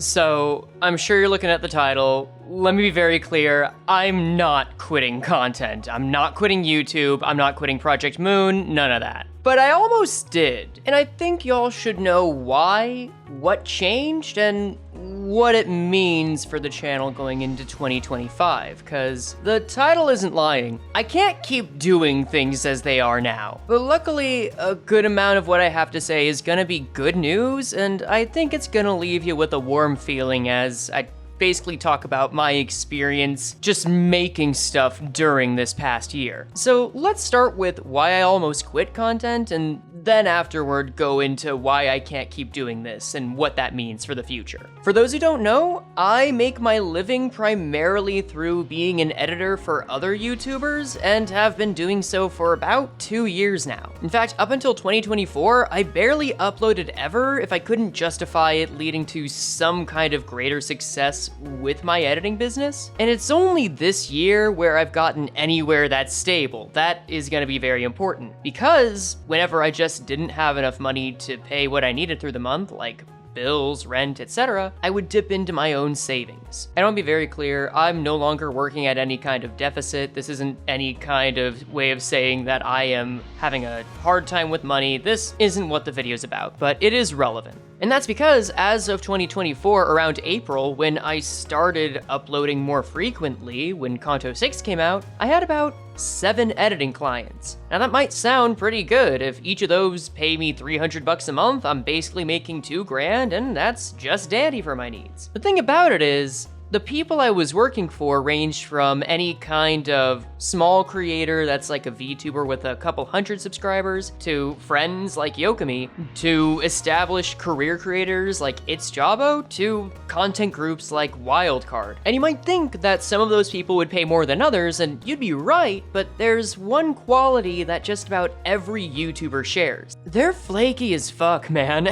So, I'm sure you're looking at the title. Let me be very clear, I'm not quitting content. I'm not quitting YouTube, I'm not quitting Project Moon, none of that. But I almost did, and I think y'all should know why, what changed, and what it means for the channel going into 2025, cause the title isn't lying. I can't keep doing things as they are now, but luckily, a good amount of what I have to say is gonna be good news, and I think it's gonna leave you with a warm feeling as I basically talk about my experience just making stuff during this past year. So let's start with why I almost quit content, and then afterward go into why I can't keep doing this and what that means for the future. For those who don't know, I make my living primarily through being an editor for other YouTubers and have been doing so for about 2 years now. In fact, up until 2024, I barely uploaded ever if I couldn't justify it leading to some kind of greater success with my editing business. And it's only this year where I've gotten anywhere that's stable. That is gonna be very important, because whenever I just didn't have enough money to pay what I needed through the month, like bills, rent, etc., I would dip into my own savings. And I want to be very clear, I'm no longer working at any kind of deficit. This isn't any kind of way of saying that I am having a hard time with money. This isn't what the video's about, but it is relevant. And that's because as of 2024, around April, when I started uploading more frequently, when Kanto 6 came out, I had about 7 editing clients. Now that might sound pretty good. If each of those pay me $300 a month, I'm basically making $2,000, and that's just dandy for my needs. The thing about it is, the people I was working for ranged from any kind of small creator that's like a VTuber with a couple hundred subscribers, to friends like Yokami, to established career creators like It's Jabo, to content groups like Wildcard. And you might think that some of those people would pay more than others, and you'd be right, but there's one quality that just about every YouTuber shares. They're flaky as fuck, man.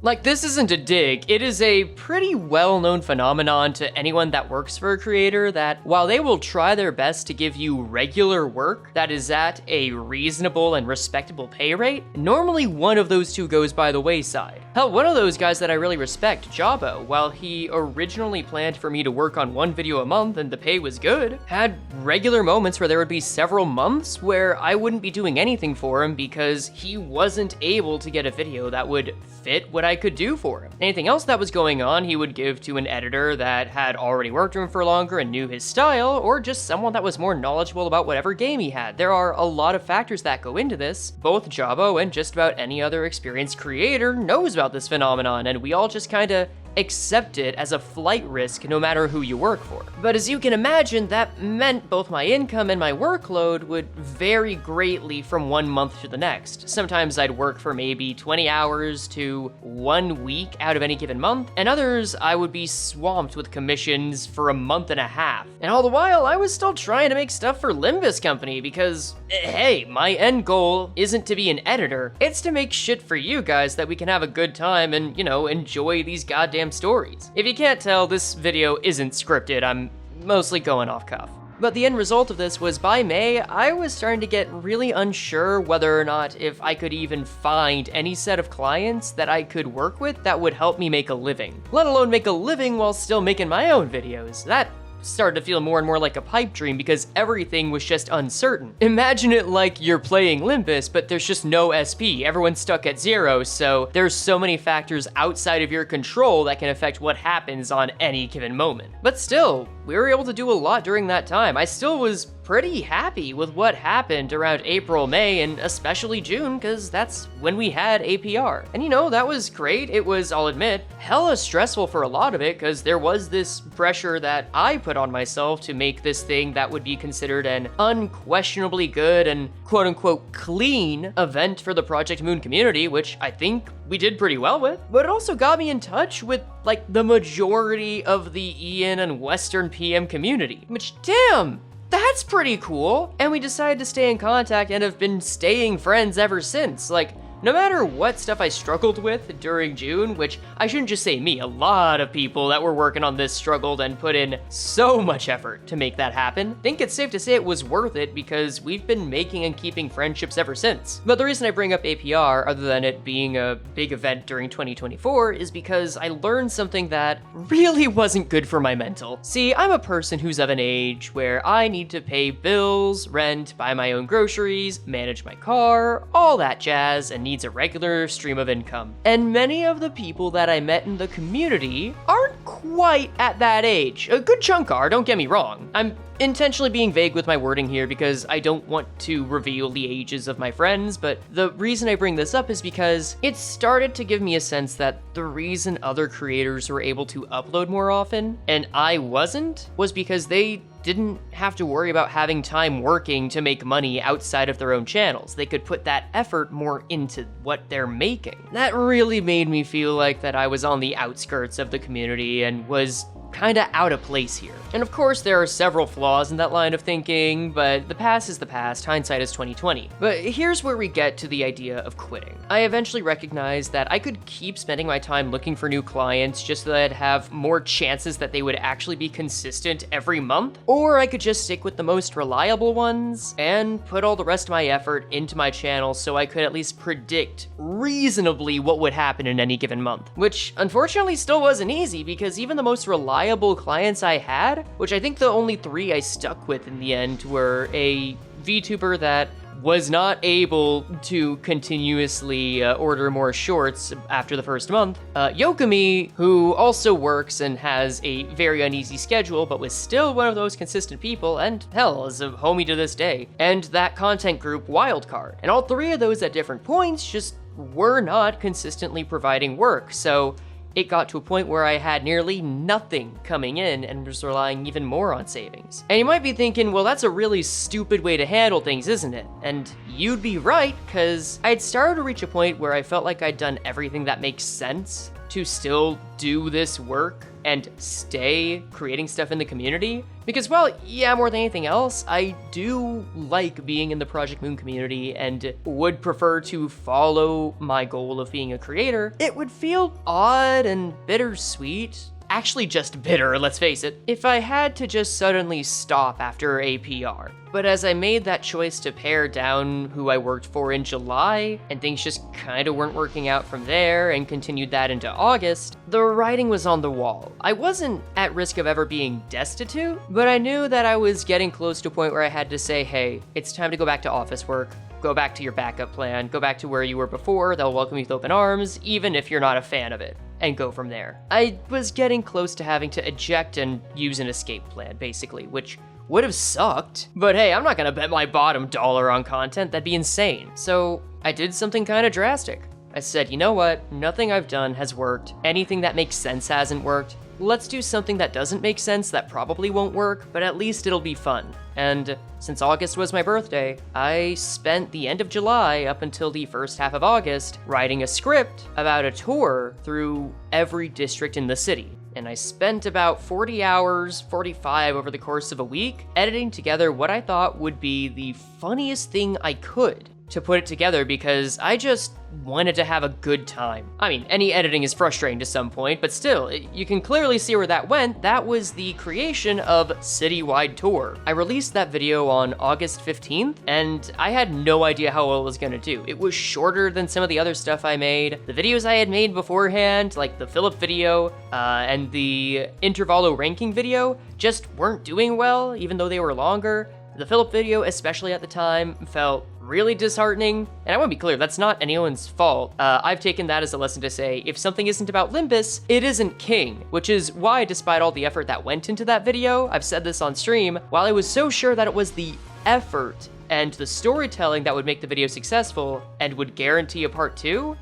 Like, this isn't a dig, it is a pretty well-known phenomenon to anyone that works for a creator that while they will try their best to give you regular work that is at a reasonable and respectable pay rate, normally one of those two goes by the wayside. Hell, one of those guys that I really respect, Jabo, while he originally planned for me to work on 1 video a month and the pay was good, had regular moments where there would be several months where I wouldn't be doing anything for him because he wasn't able to get a video that would fit what I could do for him. Anything else that was going on, he would give to an editor that had already worked with him for longer and knew his style, or just someone that was more knowledgeable about whatever game he had. There are a lot of factors that go into this. Both Jabo and just about any other experienced creator knows about this phenomenon, and we all just kinda accept it as a flight risk no matter who you work for. But as you can imagine, that meant both my income and my workload would vary greatly from one month to the next. Sometimes I'd work for maybe 20 hours to 1 week out of any given month, and others I would be swamped with commissions for a month and a half. And all the while, I was still trying to make stuff for Limbus Company because, hey, my end goal isn't to be an editor, it's to make shit for you guys that we can have a good time and, you know, enjoy these goddamn stories. If you can't tell, this video isn't scripted, I'm mostly going off cuff. But the end result of this was by May, I was starting to get really unsure whether or not if I could even find any set of clients that I could work with that would help me make a living. Let alone make a living while still making my own videos. That started to feel more and more like a pipe dream because everything was just uncertain. Imagine it like you're playing Limbus, but there's just no SP. Everyone's stuck at 0, so there's so many factors outside of your control that can affect what happens on any given moment. But still, we were able to do a lot during that time. I still was pretty happy with what happened around April, May, and especially June, because that's when we had APR. And you know, that was great. It was, I'll admit, hella stressful for a lot of it, because there was this pressure that I put on myself to make this thing that would be considered an unquestionably good and quote-unquote clean event for the Project Moon community, which I think we did pretty well with. But it also got me in touch with, like, the majority of the Ian and Western PM community, which, damn, that's pretty cool. And we decided to stay in contact and have been staying friends ever since. Like, No matter what stuff I struggled with during June, which I shouldn't just say me, a lot of people that were working on this struggled and put in so much effort to make that happen, I think it's safe to say it was worth it because we've been making and keeping friendships ever since. But the reason I bring up APR, other than it being a big event during 2024, is because I learned something that really wasn't good for my mental. See, I'm a person who's of an age where I need to pay bills, rent, buy my own groceries, manage my car, all that jazz, and needs a regular stream of income. And many of the people that I met in the community aren't quite at that age. A good chunk are, don't get me wrong. I'm intentionally being vague with my wording here because I don't want to reveal the ages of my friends, but the reason I bring this up is because it started to give me a sense that the reason other creators were able to upload more often, and I wasn't, was because they didn't have to worry about having time working to make money outside of their own channels. They could put that effort more into what they're making. That really made me feel like that I was on the outskirts of the community and was kinda out of place here. And of course, there are several flaws in that line of thinking, but the past is the past, hindsight is 2020. But here's where we get to the idea of quitting. I eventually recognized that I could keep spending my time looking for new clients just so that I'd have more chances that they would actually be consistent every month, or I could just stick with the most reliable ones and put all the rest of my effort into my channel so I could at least predict reasonably what would happen in any given month, which unfortunately still wasn't easy because even the most reliable clients I had, which I think the only 3 I stuck with in the end were a VTuber that was not able to continuously order more shorts after the first month, Yokami, who also works and has a very uneasy schedule, but was still one of those consistent people, and hell, is a homie to this day, and that content group Wildcard. And all 3 of those at different points just were not consistently providing work, so it got to a point where I had nearly nothing coming in and was relying even more on savings. And you might be thinking, well, that's a really stupid way to handle things, isn't it? And you'd be right, because I'd started to reach a point where I felt like I'd done everything that makes sense to still do this work and stay creating stuff in the community. Because, well, yeah, more than anything else, I do like being in the Project Moon community and would prefer to follow my goal of being a creator. It would feel odd and bittersweet. Actually just bitter, let's face it, if I had to just suddenly stop after APR. But as I made that choice to pare down who I worked for in July, and things just kinda weren't working out from there, and continued that into August, the writing was on the wall. I wasn't at risk of ever being destitute, but I knew that I was getting close to a point where I had to say, hey, it's time to go back to office work. Go back to your backup plan, go back to where you were before, they'll welcome you with open arms, even if you're not a fan of it, and go from there. I was getting close to having to eject and use an escape plan, basically, which would have sucked. But hey, I'm not gonna bet my bottom dollar on content, that'd be insane. So I did something kinda drastic. I said, you know what, nothing I've done has worked, anything that makes sense hasn't worked. Let's do something that doesn't make sense that probably won't work, but at least it'll be fun. And since August was my birthday, I spent the end of July up until the first half of August writing a script about a tour through every district in the city. And I spent about 40 hours, 45 over the course of a week, editing together what I thought would be the funniest thing I could to put it together because I just wanted to have a good time. I mean, any editing is frustrating to some point, but still, you can clearly see where that went. That was the creation of Citywide Tour. I released that video on August 15th, and I had no idea how well it was gonna do. It was shorter than some of the other stuff I made. The videos I had made beforehand, like the Philip video and the Intervalo ranking video, just weren't doing well, even though they were longer. The Philip video, especially at the time, felt really disheartening, and I want to be clear, that's not anyone's fault. I've taken that as a lesson to say, if something isn't about Limbus, it isn't King, which is why, despite all the effort that went into that video, I've said this on stream, while I was so sure that it was the effort and the storytelling that would make the video successful and would guarantee a part 2,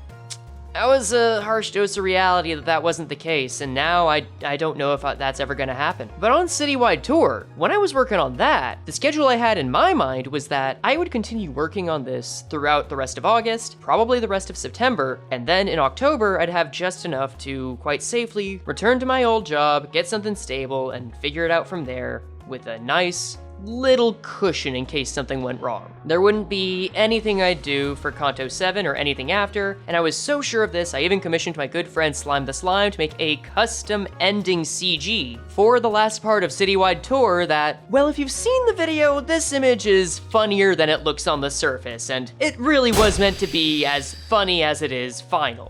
that was a harsh dose of reality that wasn't the case, and now I don't know if that's ever gonna happen. But on Citywide Tour, when I was working on that, the schedule I had in my mind was that I would continue working on this throughout the rest of August, probably the rest of September, and then in October, I'd have just enough to quite safely return to my old job, get something stable, and figure it out from there with a nice, little cushion in case something went wrong. There wouldn't be anything I'd do for Kanto 7 or anything after, and I was so sure of this, I even commissioned my good friend Slime the Slime to make a custom ending CG for the last part of Citywide Tour that, well, if you've seen the video, this image is funnier than it looks on the surface, and it really was meant to be as funny as it is final.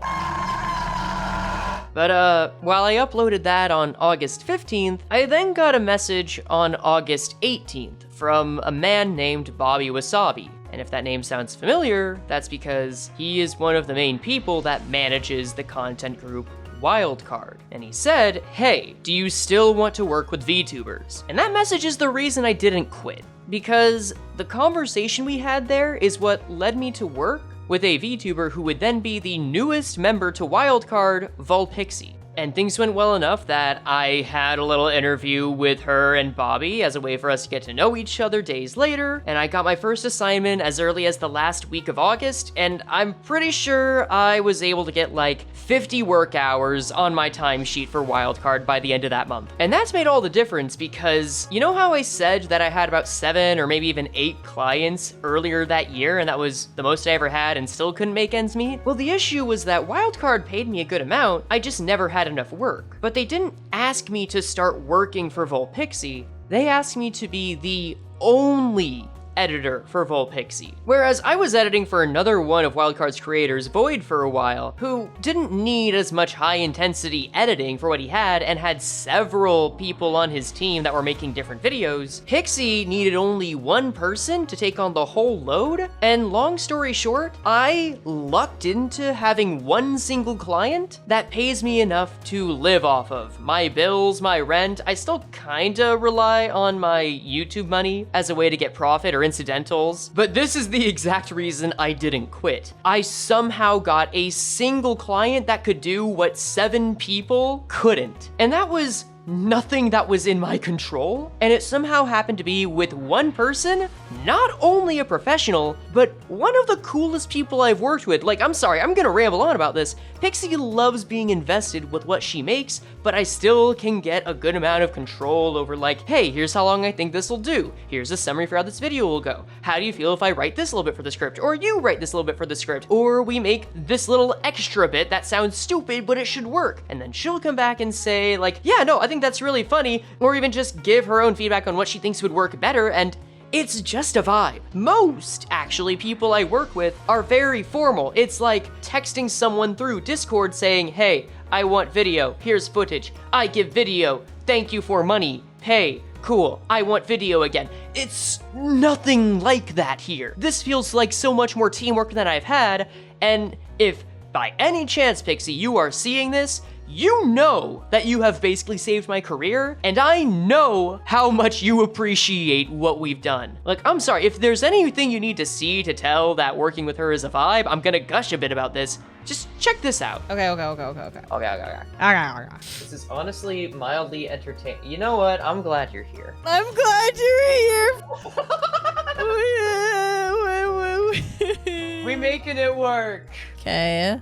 But while I uploaded that on August 15th, I then got a message on August 18th from a man named Bobby Wasabi. And if that name sounds familiar, that's because he is one of the main people that manages the content group Wildcard. And he said, hey, do you still want to work with VTubers? And that message is the reason I didn't quit, because the conversation we had there is what led me to work with a VTuber who would then be the newest member to Wildcard, Volpixie. And things went well enough that I had a little interview with her and Bobby as a way for us to get to know each other days later, and I got my first assignment as early as the last week of August, and I'm pretty sure I was able to get like 50 work hours on my timesheet for Wildcard by the end of that month. And that's made all the difference because, you know how I said that I had about 7 or maybe even 8 clients earlier that year, and that was the most I ever had and still couldn't make ends meet? Well, the issue was that Wildcard paid me a good amount, I just never had enough work. But they didn't ask me to start working for Volpixie, they asked me to be the only editor for Volpixie. Whereas I was editing for another one of Wildcard's creators, Void, for a while, who didn't need as much high-intensity editing for what he had and had several people on his team that were making different videos. Pixie needed only one person to take on the whole load, and long story short, I lucked into having one single client that pays me enough to live off of. My bills, my rent, I still kinda rely on my YouTube money as a way to get profit or incidentals, but this is the exact reason I didn't quit. I somehow got a single client that could do what 7 people couldn't, and that was nothing that was in my control, and it somehow happened to be with one person, not only a professional, but one of the coolest people I've worked with. Like, I'm sorry, I'm gonna ramble on about this. Pixie loves being invested with what she makes, but I still can get a good amount of control over like, hey, here's how long I think this will do. Here's a summary for how this video will go. How do you feel if I write this a little bit for the script? Or you write this a little bit for the script? Or we make this little extra bit that sounds stupid, but it should work. And then she'll come back and say like, yeah, no, I think that's really funny, or even just give her own feedback on what she thinks would work better, and it's just a vibe. Most, actually, people I work with are very formal. It's like texting someone through Discord saying, hey, I want video, here's footage, I give video, thank you for money, pay, cool, I want video again. It's nothing like that here. This feels like so much more teamwork than I've had, and if by any chance, Pixie, you are seeing this, you know that you have basically saved my career, and I know how much you appreciate what we've done. Like, I'm sorry, if there's anything you need to see to tell that working with her is a vibe, I'm gonna gush a bit about this. Just check this out. Okay. This is honestly mildly entertaining. You know what? I'm glad you're here. I'm glad you're here. We making it work. Okay.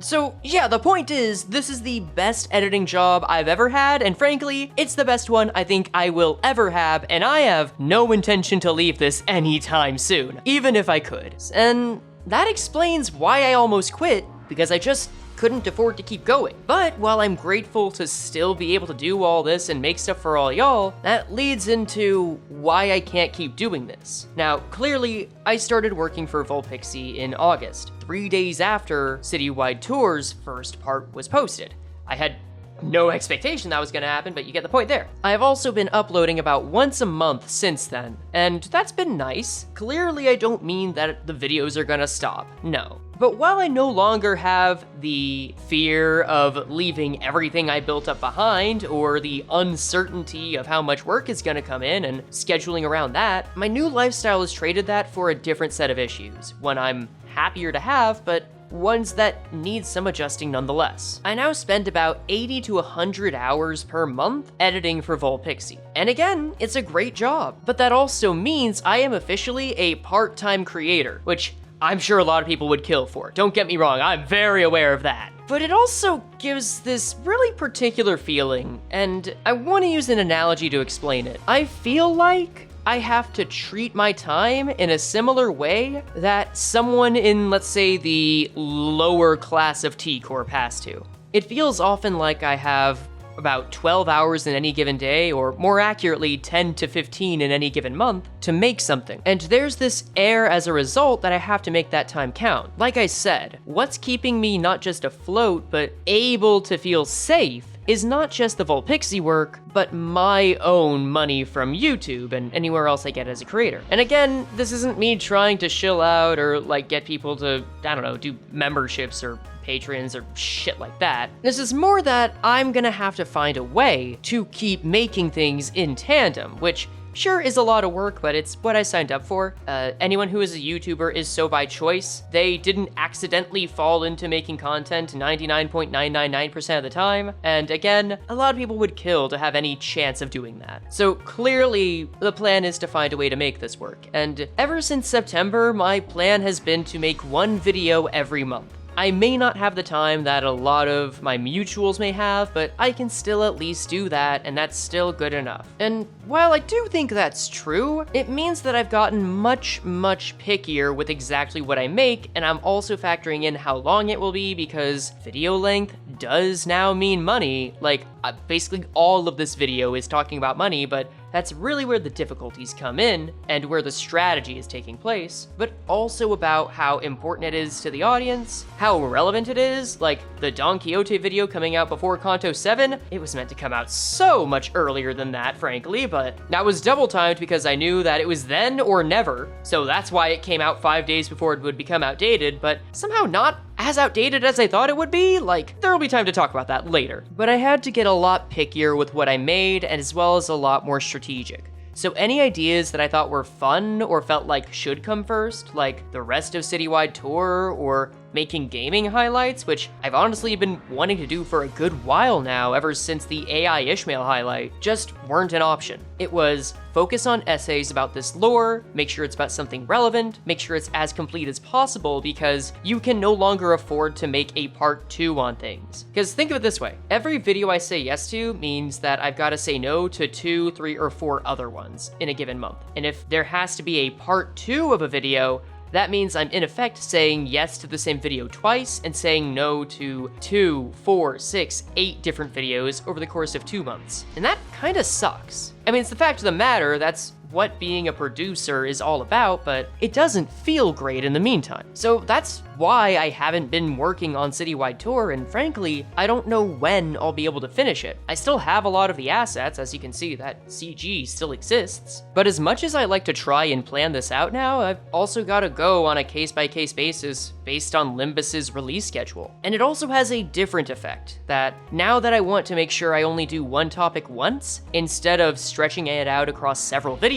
So yeah, the point is, this is the best editing job I've ever had, and frankly, it's the best one I think I will ever have, and I have no intention to leave this anytime soon, even if I could. And that explains why I almost quit, because I just couldn't afford to keep going. But while I'm grateful to still be able to do all this and make stuff for all y'all, that leads into why I can't keep doing this. Now, clearly, I started working for Volpixie in August, 3 days after Citywide Tour's first part was posted. I had no expectation that was gonna happen, but you get the point there. I've also been uploading about once a month since then, and that's been nice. Clearly, I don't mean that the videos are gonna stop, no. But while I no longer have the fear of leaving everything I built up behind, or the uncertainty of how much work is gonna come in and scheduling around that, my new lifestyle has traded that for a different set of issues, one I'm happier to have, but ones that need some adjusting nonetheless. I now spend about 80 to 100 hours per month editing for Volpixie. And again, it's a great job, but that also means I am officially a part-time creator, which I'm sure a lot of people would kill for. Don't get me wrong, I'm very aware of that. but it also gives this really particular feeling, and I want to use an analogy to explain it. I feel like I have to treat my time in a similar way that someone in, let's say, the lower class of T Corp has to. It feels often like I have about 12 hours in any given day, or more accurately, 10 to 15 in any given month, to make something. And there's this air as a result that I have to make that time count. Like I said, what's keeping me not just afloat, but able to feel safe is not just the Volpixie work, but my own money from YouTube and anywhere else I get as a creator. And again, this isn't me trying to shill out or like get people to, I don't know, do memberships or patrons or shit like that. This is more that I'm gonna have to find a way to keep making things in tandem, which sure is a lot of work, but it's what I signed up for. Anyone who is a YouTuber is so by choice. They didn't accidentally fall into making content 99.999% of the time. And again, a lot of people would kill to have any chance of doing that. So clearly, the plan is to find a way to make this work. And ever since September, my plan has been to make one video every month. I may not have the time that a lot of my mutuals may have, but I can still at least do that, and that's still good enough. And while I do think that's true, it means that I've gotten much pickier with exactly what I make, and I'm also factoring in how long it will be because video length does now mean money. Like, basically all of this video is talking about money, but that's really where the difficulties come in and where the strategy is taking place, but also about how important it is to the audience, how relevant it is. Like the Don Quixote video coming out before Kanto 7, it was meant to come out so much earlier than that, frankly, but that was double timed because I knew that it was then or never, so that's why it came out 5 days before it would become outdated, but somehow not as outdated as I thought it would be. Like, there'll be time to talk about that later. But I had to get a lot pickier with what I made, and as well as a lot more strategic. So any ideas that I thought were fun or felt like should come first, like the rest of Citywide Tour or making gaming highlights, which I've honestly been wanting to do for a good while now, ever since the AI Ishmael highlight, just weren't an option. It was focus on essays about this lore, make sure it's about something relevant, make sure it's as complete as possible, because you can no longer afford to make a part 2 on things. Because think of it this way, every video I say yes to means that I've got to say no to 2, 3, or 4 other ones in a given month. And if there has to be a part 2 of a video, that means I'm in effect saying yes to the same video twice and saying no to 2, 4, 6, 8 different videos over the course of 2 months. And that kinda sucks. I mean, it's the fact of the matter, that's what being a producer is all about, but it doesn't feel great in the meantime. So that's why I haven't been working on Citywide Tour, and frankly, I don't know when I'll be able to finish it. I still have a lot of the assets, as you can see, that CG still exists. But as much as I like to try and plan this out now, I've also gotta go on a case-by-case basis based on Limbus's release schedule. And it also has a different effect, that now that I want to make sure I only do one topic once, instead of stretching it out across several videos,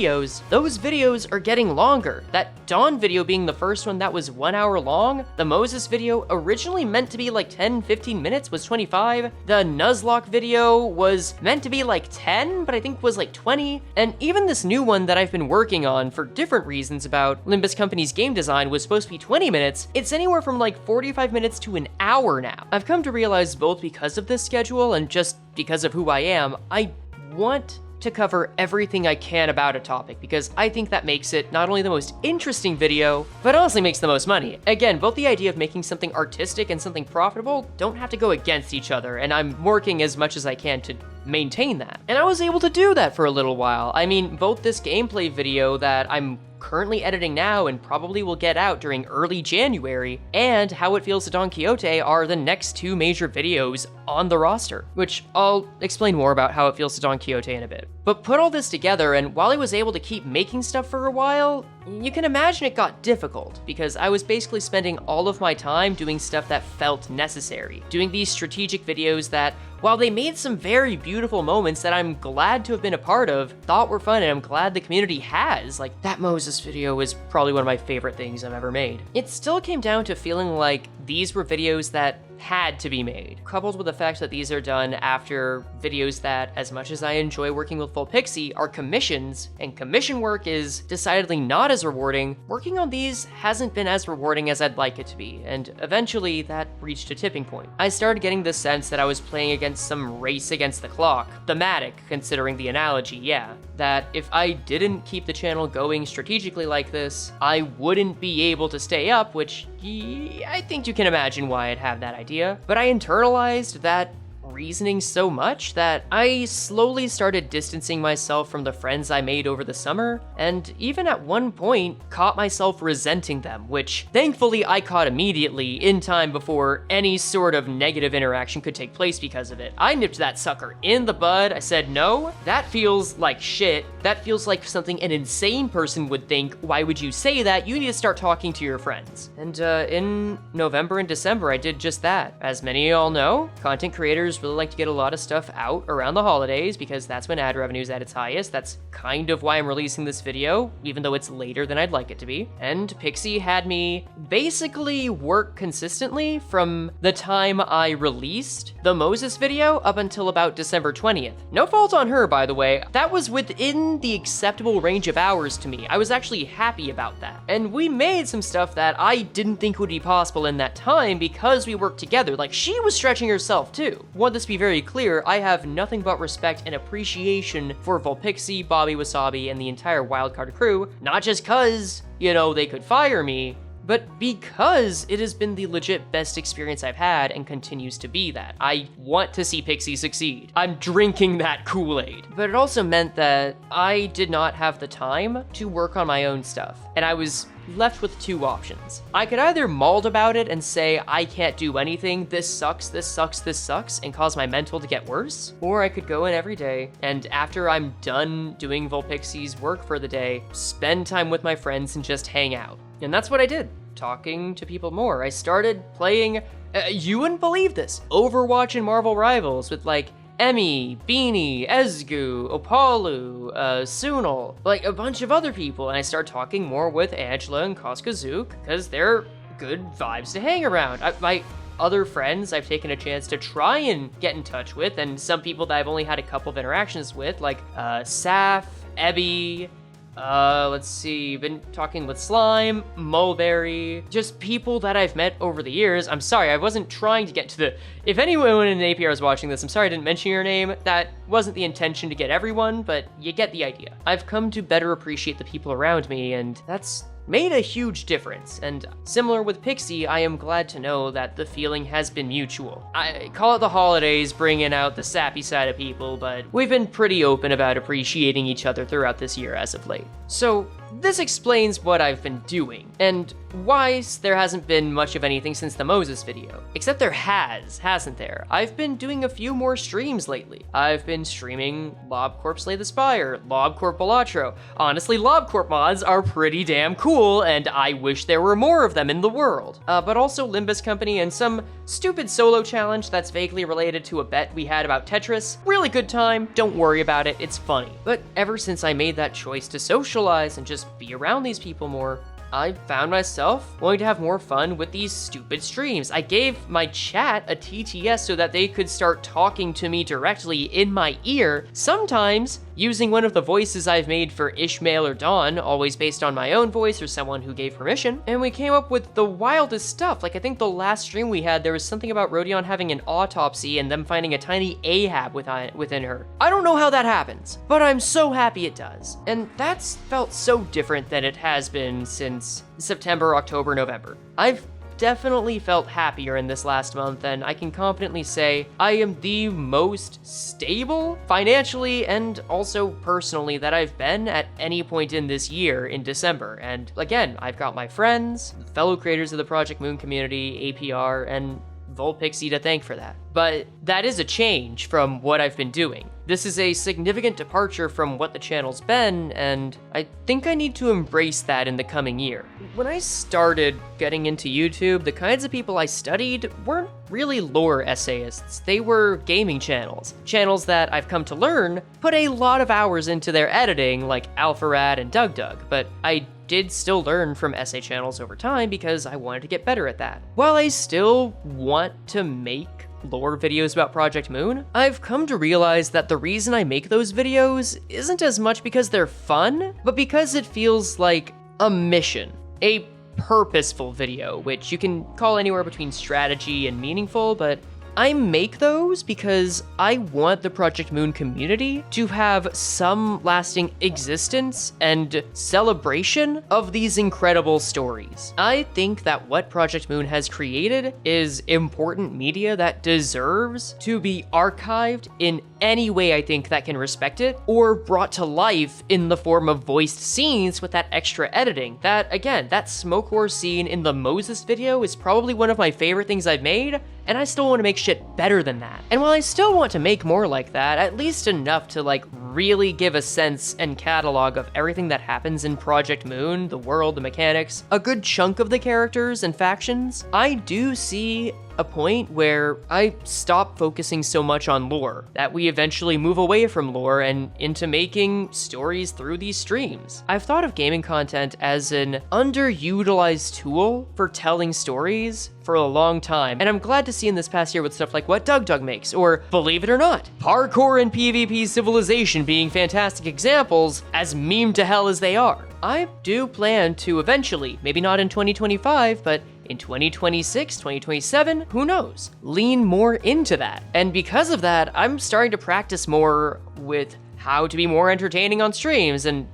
those videos are getting longer. That Dawn video being the first one that was 1 hour long, the Moses video, originally meant to be like 10-15 minutes, was 25. The Nuzlocke video was meant to be like 10, but I think was like 20. And even this new one that I've been working on for different reasons about Limbus Company's game design was supposed to be 20 minutes. It's anywhere from like 45 minutes to an hour now. I've come to realize, both because of this schedule and just because of who I am, I want to cover everything I can about a topic, because I think that makes it not only the most interesting video, but honestly makes the most money. Again, both the idea of making something artistic and something profitable don't have to go against each other, and I'm working as much as I can to maintain that. And I was able to do that for a little while. I mean, both this gameplay video that I'm currently editing now and probably will get out during early January, and How It Feels to Don Quixote are the next 2 major videos on the roster, which I'll explain more about How It Feels to Don Quixote in a bit. But put all this together, and while I was able to keep making stuff for a while, you can imagine it got difficult, because I was basically spending all of my time doing stuff that felt necessary, doing these strategic videos that, while they made some very beautiful moments that I'm glad to have been a part of, thought were fun, and I'm glad the community has, like that Moses video is probably one of my favorite things I've ever made. It still came down to feeling like these were videos that had to be made. Coupled with the fact that these are done after videos that, as much as I enjoy working with Volpixie, are commissions, and commission work is decidedly not as rewarding, working on these hasn't been as rewarding as I'd like it to be, and eventually that reached a tipping point. I started getting the sense that I was playing against some race against the clock. Thematic, considering the analogy, yeah. That if I didn't keep the channel going strategically like this, I wouldn't be able to stay up, which I think you can imagine why I'd have that idea. But I internalized that reasoning so much that I slowly started distancing myself from the friends I made over the summer, and even at one point caught myself resenting them, which thankfully I caught immediately in time before any sort of negative interaction could take place because of it. I nipped that sucker in the bud. I said, no, that feels like shit. That feels like something an insane person would think. Why would you say that? You need to start talking to your friends. And in November and December, I did just that. As many of y'all know, content creators really like to get a lot of stuff out around the holidays because that's when ad revenue is at its highest. That's kind of why I'm releasing this video, even though it's later than I'd like it to be. And Pixie had me basically work consistently from the time I released the Moses video up until about December 20th. No fault on her, by the way. That was within the acceptable range of hours to me. I was actually happy about that. And we made some stuff that I didn't think would be possible in that time because we worked together. Like, she was stretching herself too. Want this to be very clear, I have nothing but respect and appreciation for Volpixie, Bobby Wasabi, and the entire Wildcard crew, not just cause, you know, they could fire me, but because it has been the legit best experience I've had and continues to be that. I want to see Pixie succeed. I'm drinking that Kool-Aid. But it also meant that I did not have the time to work on my own stuff, and I was left with two options. I could either maul about it and say, I can't do anything, this sucks, this sucks, this sucks, and cause my mental to get worse, or I could go in every day, and after I'm done doing Volpixie's work for the day, spend time with my friends and just hang out. And that's what I did, talking to people more. I started playing, you wouldn't believe this, Overwatch and Marvel Rivals with like Emmy, Beanie, Ezgu, Opalu, Sunal, like a bunch of other people, and I started talking more with Angela and Koskazook, because they're good vibes to hang around. My other friends I've taken a chance to try and get in touch with, and some people that I've only had a couple of interactions with, like Saf, Ebby, let's see, been talking with Slime, Mulberry, just people that I've met over the years. I'm sorry, I wasn't trying to get to the, if anyone in APR is watching this, I'm sorry I didn't mention your name. That wasn't the intention to get everyone, but you get the idea. I've come to better appreciate the people around me, and that's made a huge difference, and similar with Pixie, I am glad to know that the feeling has been mutual. I call it the holidays bringing out the sappy side of people, but we've been pretty open about appreciating each other throughout this year as of late. So this explains what I've been doing, and why there hasn't been much of anything since the Moses video. Except there hasn't there? I've been doing a few more streams lately. I've been streaming LobCorp Slay the Spire, LobCorp Balatro. Honestly, LobCorp mods are pretty damn cool, and I wish there were more of them in the world. But also Limbus Company and some stupid solo challenge that's vaguely related to a bet we had about Tetris. Really good time, don't worry about it, it's funny. But ever since I made that choice to socialize and just be around these people more, I found myself wanting to have more fun with these stupid streams. I gave my chat a TTS so that they could start talking to me directly in my ear, sometimes using one of the voices I've made for Ishmael or Dawn, always based on my own voice or someone who gave permission. And we came up with the wildest stuff. Like, I think the last stream we had, there was something about Rodion having an autopsy and them finding a tiny Ahab within her. I don't know how that happens, but I'm so happy it does. And that's felt so different than it has been since September, October, November. I've definitely felt happier in this last month, and I can confidently say I am the most stable financially and also personally that I've been at any point in this year in December. And again, I've got my friends, fellow creators of the Project Moon community, APR, and Volpixie to thank for that. But that is a change from what I've been doing. This is a significant departure from what the channel's been, and I think I need to embrace that in the coming year. When I started getting into YouTube, the kinds of people I studied weren't really lore essayists. They were gaming channels. Channels that I've come to learn put a lot of hours into their editing, like Alpharad and DugDug, but I did still learn from essay channels over time because I wanted to get better at that. While I still want to make lore videos about Project Moon, I've come to realize that the reason I make those videos isn't as much because they're fun, but because it feels like a mission, a purposeful video, which you can call anywhere between strategy and meaningful, but I make those because I want the Project Moon community to have some lasting existence and celebration of these incredible stories. I think that what Project Moon has created is important media that deserves to be archived in any way I think that can respect it, or brought to life in the form of voiced scenes with that extra editing. That, again, that smoke war scene in the Moses video is probably one of my favorite things I've made, and I still want to make shit better than that. And while I still want to make more like that, at least enough to like really give a sense and catalog of everything that happens in Project Moon, the world, the mechanics, a good chunk of the characters and factions, I do see a point where I stop focusing so much on lore, that we eventually move away from lore and into making stories through these streams. I've thought of gaming content as an underutilized tool for telling stories for a long time, and I'm glad to see in this past year with stuff like what Doug makes, or believe it or not, parkour and PvP Civilization being fantastic examples, as meme to hell as they are. I do plan to eventually, maybe not in 2025, but in 2026, 2027, who knows, lean more into that. And because of that, I'm starting to practice more with how to be more entertaining on streams. And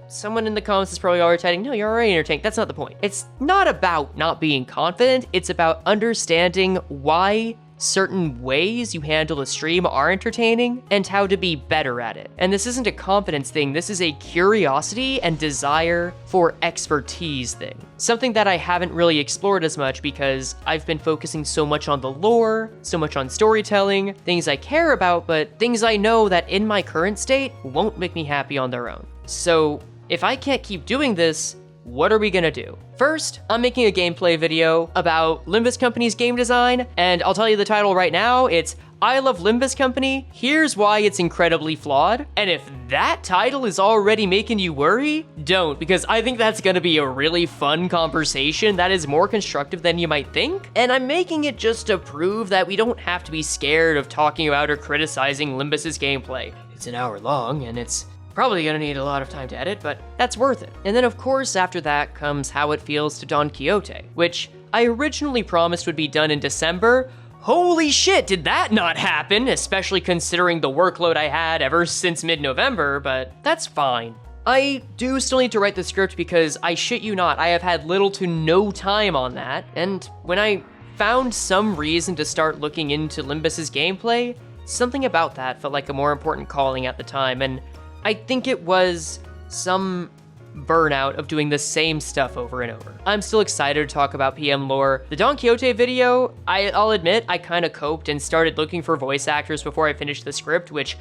someone in the comments is probably already typing, no, you're already entertaining. That's not the point. It's not about not being confident. It's about understanding why certain ways you handle a stream are entertaining and how to be better at it. And this isn't a confidence thing, this is a curiosity and desire for expertise thing. Something that I haven't really explored as much because I've been focusing so much on the lore, so much on storytelling, things I care about, but things I know that in my current state won't make me happy on their own. So if I can't keep doing this, what are we gonna do? First, I'm making a gameplay video about Limbus Company's game design, and I'll tell you the title right now, it's I Love Limbus Company, Here's Why It's Incredibly Flawed. And if that title is already making you worry, don't, because I think that's gonna be a really fun conversation that is more constructive than you might think. And I'm making it just to prove that we don't have to be scared of talking about or criticizing Limbus's gameplay. It's an hour long, and it's probably gonna need a lot of time to edit, but that's worth it. And then of course after that comes How It Feels to Don Quixote, which I originally promised would be done in December. Holy shit, did that not happen, especially considering the workload I had ever since mid-November, but that's fine. I do still need to write the script because I shit you not, I have had little to no time on that, and when I found some reason to start looking into Limbus's gameplay, something about that felt like a more important calling at the time, and I think it was some burnout of doing the same stuff over and over. I'm still excited to talk about PM lore. The Don Quixote video, I'll admit, I kind of coped and started looking for voice actors before I finished the script, which,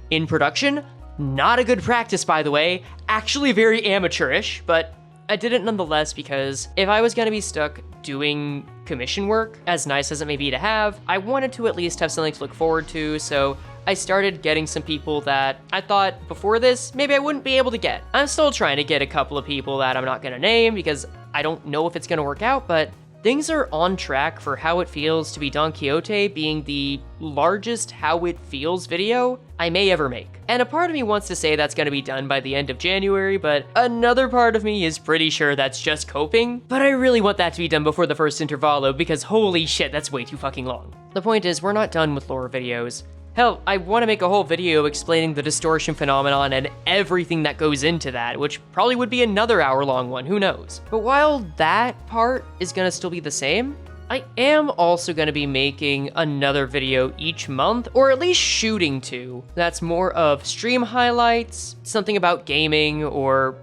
in production, not a good practice, by the way. Actually very amateurish, but I did it nonetheless because if I was gonna be stuck doing commission work, as nice as it may be to have, I wanted to at least have something to look forward to, so I started getting some people that I thought before this, maybe I wouldn't be able to get. I'm still trying to get a couple of people that I'm not gonna name because I don't know if it's gonna work out, but things are on track for How It Feels to be Don Quixote being the largest How It Feels video I may ever make. And a part of me wants to say that's gonna be done by the end of January, but another part of me is pretty sure that's just coping. But I really want that to be done before the first intervallo because holy shit, that's way too fucking long. The point is, we're not done with lore videos. Hell, I want to make a whole video explaining the distortion phenomenon and everything that goes into that, which probably would be another hour-long one, who knows. But while that part is gonna still be the same, I am also gonna be making another video each month, or at least shooting to. That's more of stream highlights, something about gaming, or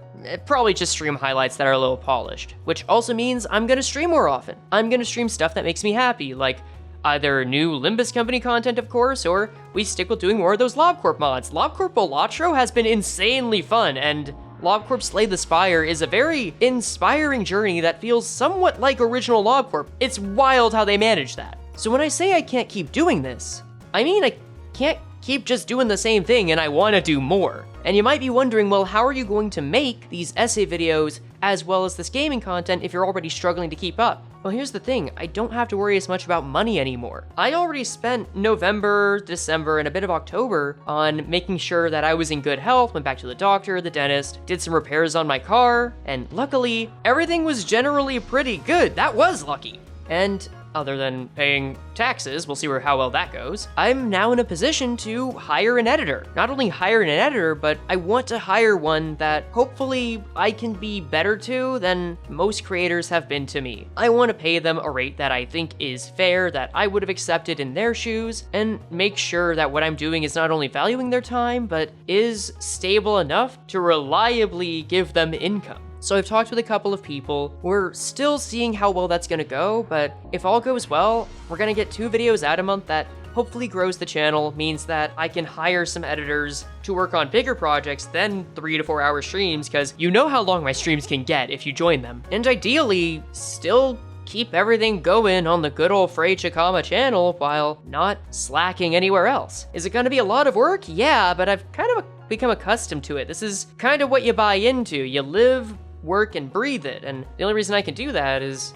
probably just stream highlights that are a little polished. Which also means I'm gonna stream more often. I'm gonna stream stuff that makes me happy, like either new Limbus Company content, of course, or we stick with doing more of those LobCorp mods. LobCorp Balatro has been insanely fun, and LobCorp Slay the Spire is a very inspiring journey that feels somewhat like original LobCorp. It's wild how they manage that. So when I say I can't keep doing this, I mean I can't keep just doing the same thing and I want to do more. And you might be wondering, well, how are you going to make these essay videos as well as this gaming content if you're already struggling to keep up? Well, here's the thing, I don't have to worry as much about money anymore. I already spent November, December, and a bit of October on making sure that I was in good health, went back to the doctor, the dentist, did some repairs on my car, and luckily, everything was generally pretty good. That was lucky. And other than paying taxes, we'll see how well that goes, I'm now in a position to hire an editor. Not only hire an editor, but I want to hire one that hopefully I can be better to than most creators have been to me. I want to pay them a rate that I think is fair, that I would have accepted in their shoes, and make sure that what I'm doing is not only valuing their time, but is stable enough to reliably give them income. So I've talked with a couple of people. We're still seeing how well that's gonna go, but if all goes well, we're gonna get 2 videos out a month that hopefully grows the channel, means that I can hire some editors to work on bigger projects than 3 to 4 hour streams, because you know how long my streams can get if you join them. And ideally, still keep everything going on the good old Frey Chikama channel while not slacking anywhere else. Is it gonna be a lot of work? Yeah, but I've kind of become accustomed to it. This is kind of what you buy into. You live, work, and breathe it, and the only reason I can do that is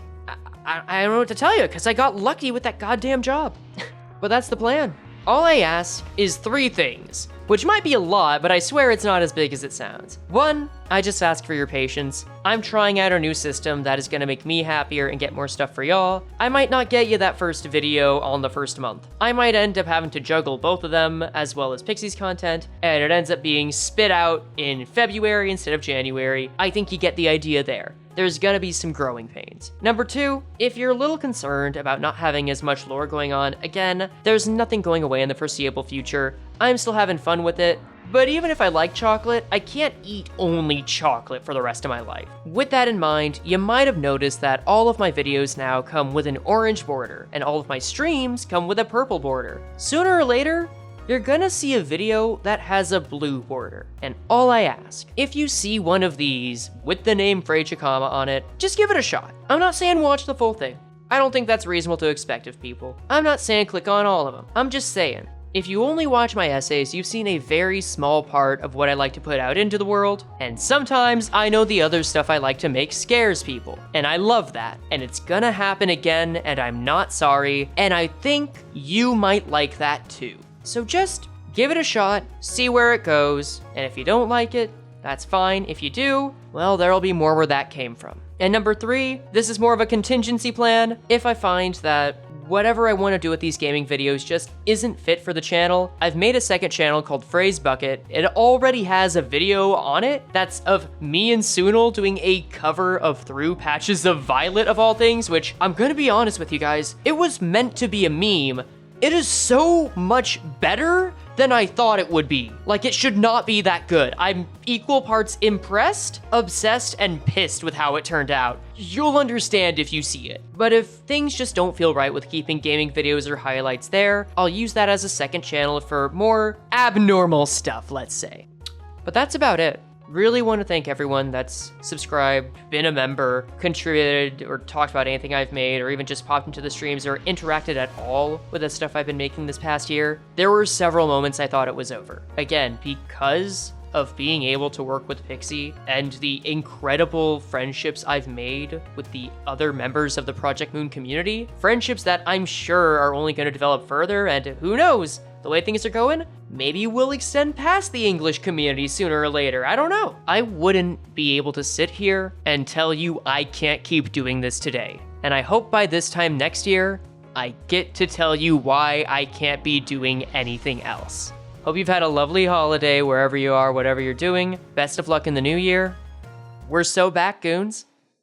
I don't know what to tell you, because I got lucky with that goddamn job. But that's the plan. All I ask is 3 things, which might be a lot, but I swear it's not as big as it sounds. 1, I just ask for your patience. I'm trying out a new system that is gonna make me happier and get more stuff for y'all. I might not get you that first video on the first month. I might end up having to juggle both of them as well as Pixie's content, and it ends up being spit out in February instead of January. I think you get the idea there. There's gonna be some growing pains. Number 2, if you're a little concerned about not having as much lore going on, again, there's nothing going away in the foreseeable future. I'm still having fun with it, but even if I like chocolate, I can't eat only chocolate for the rest of my life. With that in mind, you might have noticed that all of my videos now come with an orange border, and all of my streams come with a purple border. Sooner or later, you're gonna see a video that has a blue border. And all I ask, if you see one of these with the name Frey Chikama on it, just give it a shot. I'm not saying watch the full thing. I don't think that's reasonable to expect of people. I'm not saying click on all of them. I'm just saying, if you only watch my essays, you've seen a very small part of what I like to put out into the world, and sometimes I know the other stuff I like to make scares people, and I love that, and it's gonna happen again, and I'm not sorry, and I think you might like that too. So just give it a shot, see where it goes, and if you don't like it, that's fine. If you do, well, there'll be more where that came from. And number 3, this is more of a contingency plan. If I find that whatever I want to do with these gaming videos just isn't fit for the channel, I've made a second channel called Frey's Bucket. It already has a video on it that's of me and Sunil doing a cover of Through Patches of Violet of all things, which I'm gonna be honest with you guys, it was meant to be a meme. It is so much better than I thought it would be. Like, it should not be that good. I'm equal parts impressed, obsessed, and pissed with how it turned out. You'll understand if you see it. But if things just don't feel right with keeping gaming videos or highlights there, I'll use that as a second channel for more abnormal stuff, let's say. But that's about it. Really want to thank everyone that's subscribed, been a member, contributed, or talked about anything I've made, or even just popped into the streams or interacted at all with the stuff I've been making this past year. There were several moments I thought it was over. Again, because of being able to work with Pixie and the incredible friendships I've made with the other members of the Project Moon community, friendships that I'm sure are only going to develop further, and who knows, the way things are going, maybe we'll extend past the English community sooner or later, I don't know. I wouldn't be able to sit here and tell you I can't keep doing this today. And I hope by this time next year, I get to tell you why I can't be doing anything else. Hope you've had a lovely holiday wherever you are, whatever you're doing. Best of luck in the new year. We're so back, goons.